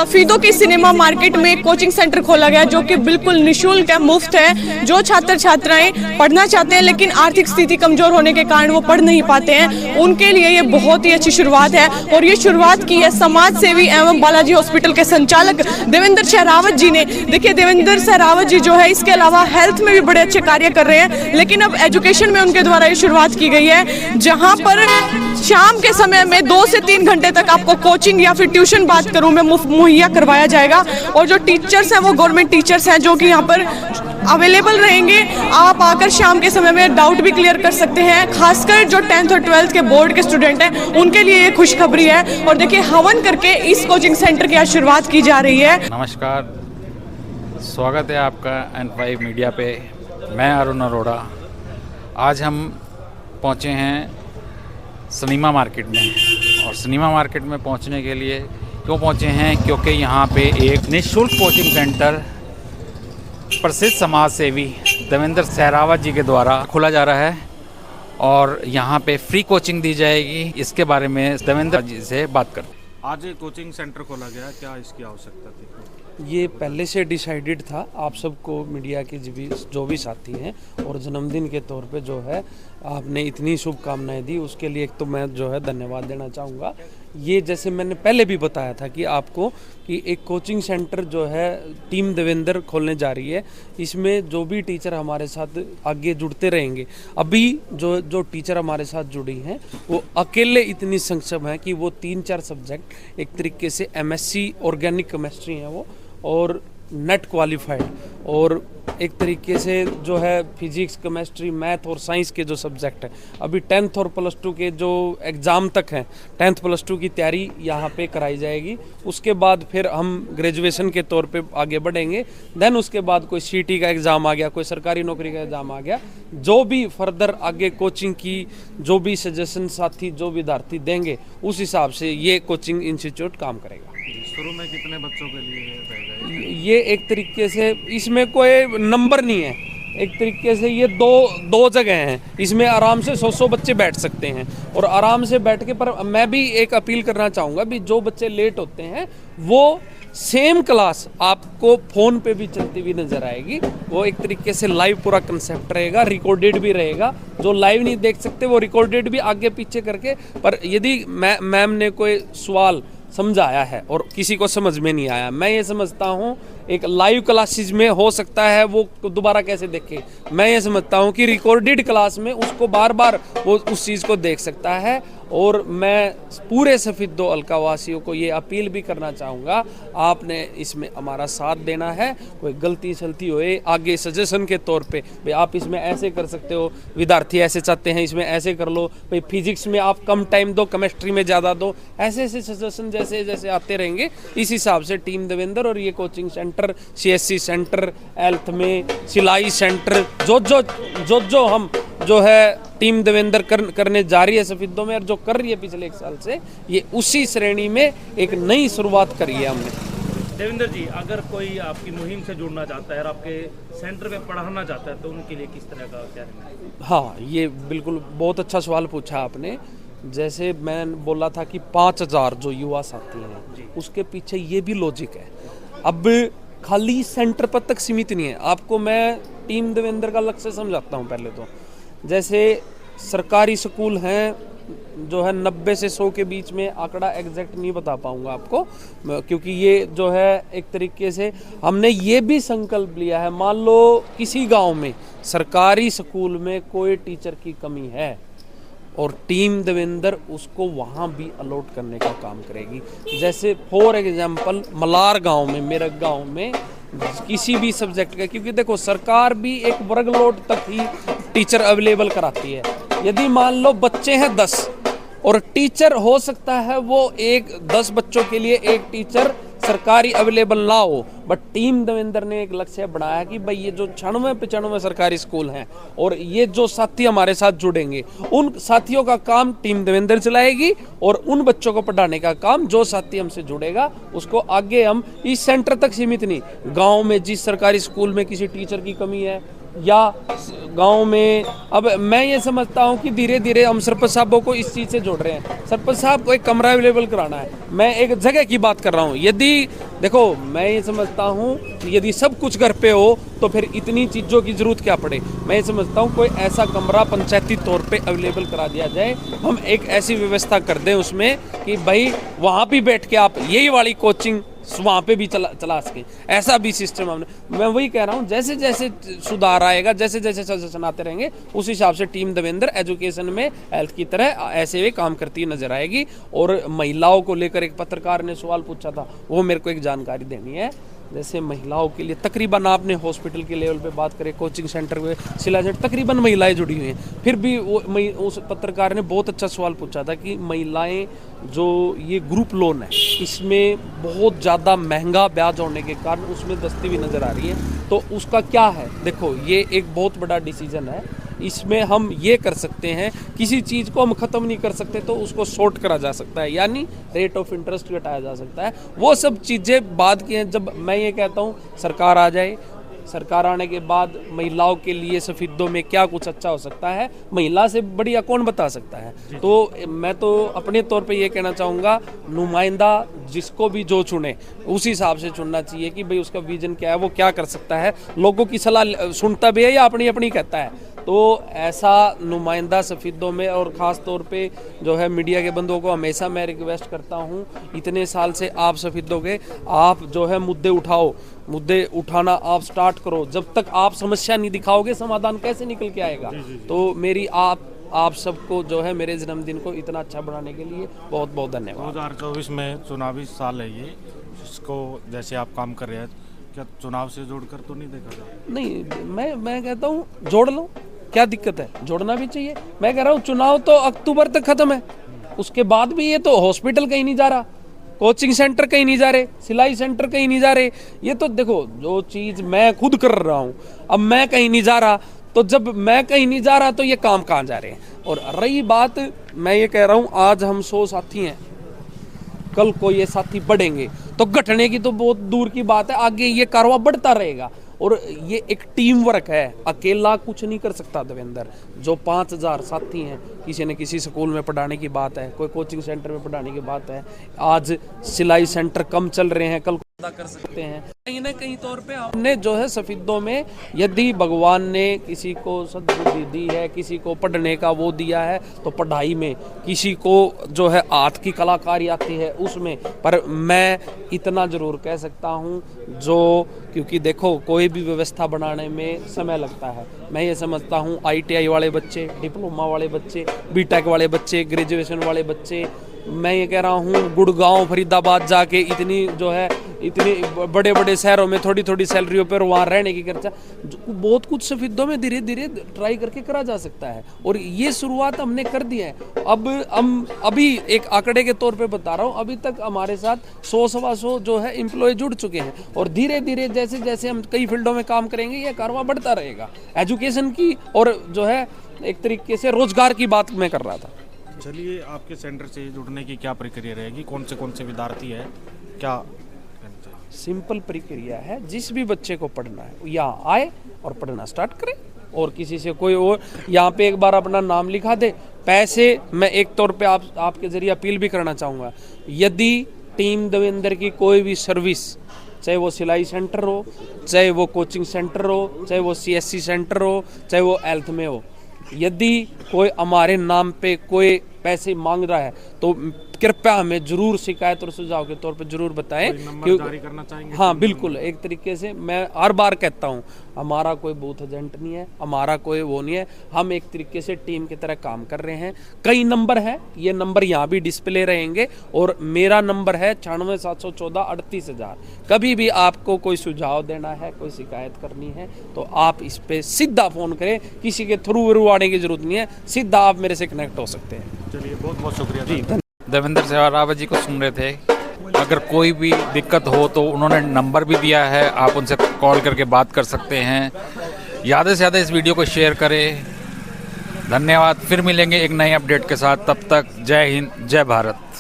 सफीदों की cinema market में एक कोचिंग सेंटर खोला गया जो कि बिल्कुल निःशुल्क है, मुफ्त है। जो छात्र छात्राएं पढ़ना चाहते हैं लेकिन आर्थिक स्थिति कमजोर होने के कारण वो पढ़ नहीं पाते हैं, उनके लिए ये बहुत ही अच्छी शुरुआत है। और ये शुरुआत की है समाज सेवी एवं बालाजी हॉस्पिटल के संचालक देवेंद्र सहरावत जी ने। देखिए, देवेंद्र सहरावत जी जो है इसके अलावा हेल्थ में भी बड़े अच्छे कार्य कर रहे हैं, लेकिन अब एजुकेशन में उनके द्वारा ये शुरुआत की गई है, जहां पर शाम के समय में 2 से 3 घंटे तक आपको कोचिंग या फिर ट्यूशन बात करूं मैं मुफ्त मुहैया करवाया जाएगा। और जो टीचर्स हैं वो गवर्नमेंट टीचर्स हैं जो कि यहाँ पर अवेलेबल रहेंगे। आप आकर शाम के समय में डाउट भी क्लियर कर सकते हैं। खासकर जो 10th और 12th के बोर्ड के स्टूडेंट हैं उनके लिए ये खुशखबरी है। और देखिए, हवन करके इस कोचिंग सेंटर की आज शुरुआत की जा रही है। नमस्कार, स्वागत है आपका N5 मीडिया पे। मैं अरुण अरोड़ा। आज हम पहुँचे हैं सिनेमा मार्केट में। और सिनेमा मार्केट में पहुंचने के लिए क्यों पहुंचे हैं? क्योंकि यहाँ पे एक निःशुल्क कोचिंग सेंटर प्रसिद्ध समाज सेवी देवेंद्र सहरावत जी के द्वारा खोला जा रहा है और यहाँ पे फ्री कोचिंग दी जाएगी। इसके बारे में देवेंद्र जी से बात करते हैं। आज कोचिंग सेंटर खोला गया, क्या इसकी आवश्यकता थी? ये पहले से डिसाइडेड था। आप सबको मीडिया के जो भी साथी हैं और जन्मदिन के तौर पे जो है आपने इतनी शुभकामनाएं दी, उसके लिए एक तो मैं जो है धन्यवाद देना चाहूँगा। ये जैसे मैंने पहले भी बताया था कि आपको कि एक कोचिंग सेंटर जो है टीम देवेंद्र खोलने जा रही है। इसमें जो भी टीचर हमारे साथ आगे जुड़ते रहेंगे, अभी जो टीचर हमारे साथ जुड़ी हैं वो अकेले इतनी सक्षम है कि वो 3-4 सब्जेक्ट एक तरीके से MSc ऑर्गेनिक केमिस्ट्री है वो, और नेट क्वालिफाइड, और एक तरीके से जो है फिजिक्स, केमिस्ट्री, मैथ और साइंस के जो सब्जेक्ट हैं, अभी 10th और +2 के जो एग्ज़ाम तक हैं, 10th +2 की तैयारी यहाँ पे कराई जाएगी। उसके बाद फिर हम ग्रेजुएशन के तौर पे आगे बढ़ेंगे। देन उसके बाद कोई CT का एग्ज़ाम आ गया, कोई सरकारी नौकरी का एग्ज़ाम आ गया, जो भी फर्दर आगे कोचिंग की जो भी सजेशन साथी जो विद्यार्थी देंगे उस हिसाब से ये कोचिंग इंस्टीट्यूट काम करेगा। शुरू में कितने बच्चों के लिए रहेगा? ये एक तरीके से इसमें कोई नंबर नहीं है, एक तरीके से ये दो जगह हैं। इसमें आराम से 100 बच्चे बैठ सकते हैं और आराम से बैठ के। पर मैं भी एक अपील करना चाहूँगा भी जो बच्चे लेट होते हैं वो सेम क्लास आपको फ़ोन पे भी चलती हुई नज़र आएगी। वो एक तरीके से लाइव पूरा कंसेप्ट रहेगा, रिकॉर्डेड भी रहेगा। जो लाइव नहीं देख सकते वो रिकॉर्डेड भी आगे पीछे करके। पर यदि मैम ने कोई सवाल समझाया है और किसी को समझ में नहीं आया, मैं ये समझता हूँ एक लाइव क्लासेस में हो सकता है वो दोबारा कैसे देखे। मैं ये समझता हूँ कि रिकॉर्डेड क्लास में उसको बार बार वो उस चीज़ को देख सकता है। और मैं पूरे सफीदो हल्का वासियों को ये अपील भी करना चाहूँगा, आपने इसमें हमारा साथ देना है। कोई गलती सलती होए आगे सजेशन के तौर पे, भाई आप इसमें ऐसे कर सकते हो, विद्यार्थी ऐसे चाहते हैं इसमें ऐसे कर लो, भाई फिजिक्स में आप कम टाइम दो, केमिस्ट्री में ज़्यादा दो, ऐसे ऐसे सजेशन जैसे जैसे आते रहेंगे। इस हिसाब से टीम देवेंद्र और ये coaching centre, CSC centre, health में सिलाई सेंटर, जो हम जो है टीम देवेंद्र करने जा रही है सफीदों में, और जो कर रही है पिछले 1 साल से, ये उसी श्रेणी में एक नई शुरुआत करी है हमने। देवेंद्र जी, अगर कोई आपकी मुहिम से जुड़ना चाहता है और आपके सेंटर में पढ़ाना चाहता है तो उनके लिए किस तरह का क्या है? हाँ, ये बिल्कुल बहुत अच्छा सवाल पूछा आपने। जैसे मैं बोला था कि 5000 जो युवा साथी हैं, उसके पीछे ये भी लॉजिक है। अब खाली सेंटर पर तक सीमित नहीं है। आपको मैं टीम देवेंद्र का लक्ष्य समझाता हूँ। पहले तो जैसे सरकारी स्कूल हैं जो है 90 से 100 के बीच में, आंकड़ा एग्जैक्ट नहीं बता पाऊंगा आपको क्योंकि ये जो है एक तरीके से हमने ये भी संकल्प लिया है। मान लो किसी गांव में सरकारी स्कूल में कोई टीचर की कमी है और टीम देवेंद्र उसको वहाँ भी अलॉट करने का काम करेगी। जैसे फॉर एग्जांपल मलार गांव में, मेरठ गांव में किसी भी सब्जेक्ट का, क्योंकि देखो सरकार भी एक वर्ग लोड तक ही टीचर अवेलेबल कराती है। यदि मान लो बच्चे हैं 10 और टीचर हो सकता है वो 10 बच्चों के लिए एक टीचर सरकारी अवेलेबल ना हो, बट टीम देवेंद्र ने एक लक्ष्य बढ़ाया कि भाई ये जो 96-95 सरकारी स्कूल हैं और ये जो साथी हमारे साथ जुड़ेंगे, उन साथियों का काम टीम देवेंद्र चलाएगी और उन बच्चों को पढ़ाने का काम जो साथी हमसे जुड़ेगा उसको आगे हम इस सेंटर तक सीमित नहीं, गाँव में जिस सरकारी स्कूल में किसी टीचर की कमी है या गांव में। अब मैं ये समझता हूँ कि धीरे धीरे हम सरपंच साहबों को इस चीज़ से जोड़ रहे हैं। सरपंच साहब को एक कमरा अवेलेबल कराना है। मैं एक जगह की बात कर रहा हूँ। यदि देखो, मैं ये समझता हूँ कि यदि सब कुछ घर पे हो तो फिर इतनी चीज़ों की जरूरत क्या पड़े। मैं ये समझता हूँ कोई ऐसा कमरा पंचायती तौर पे अवेलेबल करा दिया जाए। हम एक ऐसी व्यवस्था कर दें उसमें कि भाई वहाँ भी बैठ के आप यही वाली कोचिंग वहाँ पे भी चला सके। ऐसा भी सिस्टम हमने, मैं वही कह रहा हूँ, जैसे जैसे सुधार आएगा, जैसे जैसे सजेशन आते रहेंगे, उस हिसाब से टीम देवेंद्र एजुकेशन में हेल्थ की तरह ऐसे वे काम करती नजर आएगी। और महिलाओं को लेकर एक पत्रकार ने सवाल पूछा था, वो मेरे को एक जानकारी देनी है। जैसे महिलाओं के लिए तकरीबन आपने हॉस्पिटल के लेवल पे बात करें, कोचिंग सेंटर में सिलाई तकरीबन महिलाएं जुड़ी हुई हैं। फिर भी उस पत्रकार ने बहुत अच्छा सवाल पूछा था कि महिलाएं जो ये ग्रुप लोन है, इसमें बहुत ज़्यादा महंगा ब्याज होने के कारण उसमें दस्ती भी नज़र आ रही है। तो उसका क्या है? देखो, ये एक बहुत बड़ा डिसीजन है। इसमें हम ये कर सकते हैं, किसी चीज़ को हम ख़त्म नहीं कर सकते तो उसको शॉर्ट करा जा सकता है, यानी रेट ऑफ इंटरेस्ट घटाया जा सकता है। वो सब चीज़ें बाद की हैं। जब मैं ये कहता हूँ सरकार आ जाए, सरकार आने के बाद महिलाओं के लिए सफेदों में क्या कुछ अच्छा हो सकता है, महिला से बढ़िया कौन बता सकता है। तो मैं तो अपने तौर पे ये कहना चाहूँगा, नुमाइंदा जिसको भी जो चुने उसी हिसाब से चुनना चाहिए कि भाई उसका विजन क्या है, वो क्या कर सकता है। लोगों की सलाह सुनता भी है या अपनी अपनी कहता है। तो ऐसा नुमाइंदा सफेदों में, और ख़ास तौर पे जो है मीडिया के बंदों को हमेशा मैं रिक्वेस्ट करता हूँ, इतने साल से आप सफेदों के आप जो है मुद्दे उठाओ, मुद्दे उठाना आप स्टार्ट करो। जब तक आप समस्या नहीं दिखाओगे समाधान कैसे निकल के आएगा। तो मेरी आप सबको जो है मेरे जन्मदिन को इतना अच्छा बनाने के लिए बहुत बहुत धन्यवाद। 2024 में चुनावी साल है ये, इसको जैसे आप काम कर रहे हैं, क्या चुनाव से जोड़कर तो नहीं देखा था? नहीं, मैं कहता हूँ जोड़ लो, क्या दिक्कत है, जोड़ना भी चाहिए। मैं कह रहा हूँ चुनाव तो अक्टूबर तक खत्म है, उसके बाद भी ये तो हॉस्पिटल कहीं नहीं जा रहा, कोचिंग सेंटर कहीं नहीं जा रहे, सिलाई सेंटर कहीं नहीं जा रहे। ये तो देखो, जो चीज़ मैं खुद कर रहा हूँ, अब मैं कहीं नहीं जा रहा, तो जब मैं कहीं नहीं जा रहा तो ये काम कहाँ जा रहे हैं। और रही बात, मैं ये कह रहा हूँ, आज हम 100 साथी हैं, कल को ये साथी बढ़ेंगे तो घटने की तो बहुत दूर की बात है, आगे ये कारवां बढ़ता रहेगा। और ये एक टीम वर्क है, अकेला कुछ नहीं कर सकता देवेंद्र। जो 5000 साथी हैं, किसी न किसी स्कूल में पढ़ाने की बात है, कोई कोचिंग सेंटर में पढ़ाने की बात है, आज सिलाई सेंटर कम चल रहे हैं, कल कर सकते हैं। कहीं ना कहीं तौर पे हमने जो है सफेदों में, यदि भगवान ने किसी को सद्बुद्धि दी है, किसी को पढ़ने का वो दिया है, तो पढ़ाई में, किसी को जो है हाथ की कलाकारी आती है उसमें। पर मैं इतना जरूर कह सकता हूँ, जो क्योंकि देखो कोई भी व्यवस्था बनाने में समय लगता है। मैं ये समझता हूँ ITI वाले बच्चे, डिप्लोमा वाले बच्चे, BTech वाले बच्चे, ग्रेजुएशन वाले बच्चे, मैं ये कह रहा हूँ गुड़गांव फरीदाबाद जाके इतनी बड़े बड़े शहरों में थोड़ी थोड़ी सैलरियों पर वहाँ रहने की खर्चा, बहुत कुछ सफेदों में धीरे धीरे ट्राई करके करा जा सकता है। और ये शुरुआत हमने कर दी है। अब हम अभी एक आंकड़े के तौर पे बता रहा हूँ, अभी तक हमारे साथ 100-125 जो है एम्प्लॉय जुड़ चुके हैं। और धीरे धीरे जैसे जैसे हम कई फील्डों में काम करेंगे, ये कारवां बढ़ता रहेगा। एजुकेशन की और जो है एक तरीके से रोजगार की बात मैं कर रहा था। चलिए, आपके सेंटर से जुड़ने की क्या प्रक्रिया रहेगी? कौन से विद्यार्थी है, क्या? सिंपल प्रक्रिया है, जिस भी बच्चे को पढ़ना है यहाँ आए और पढ़ना स्टार्ट करे। और किसी से कोई और यहाँ पे एक बार अपना नाम लिखा दे। पैसे मैं एक तौर पे आपके जरिए अपील भी करना चाहूँगा, यदि टीम देवेंद्र की कोई भी सर्विस, चाहे वो सिलाई सेंटर हो, चाहे वो कोचिंग सेंटर हो, चाहे वो CSC सेंटर हो, चाहे वो हेल्थ में हो, यदि कोई हमारे नाम पे कोई पैसे मांग रहा है तो कृपया हमें जरूर शिकायत और सुझाव के तौर पे जरूर बताएं। नंबर जारी करना चाहेंगे? हाँ बिल्कुल, एक तरीके से मैं हर बार कहता हूँ, हमारा कोई बूथ एजेंट नहीं है, हमारा कोई वो नहीं है, हम एक तरीके से टीम की तरह काम कर रहे हैं। कई नंबर है, ये नंबर यहाँ भी डिस्प्ले रहेंगे, और मेरा नंबर है 96 714 38,000। कभी भी आपको कोई सुझाव देना है, कोई शिकायत करनी है, तो आप इस पे सीधा फ़ोन करें, किसी के थ्रू आने की जरूरत नहीं है, सीधा आप मेरे से कनेक्ट हो सकते हैं। चलिए, बहुत बहुत शुक्रिया जी। देवेंद्र सहरावत जी को सुन रहे थे। अगर कोई भी दिक्कत हो तो उन्होंने नंबर भी दिया है, आप उनसे कॉल करके बात कर सकते हैं। ज़्यादा से ज़्यादा इस वीडियो को शेयर करें। धन्यवाद। फिर मिलेंगे एक नए अपडेट के साथ, तब तक जय हिंद, जय भारत।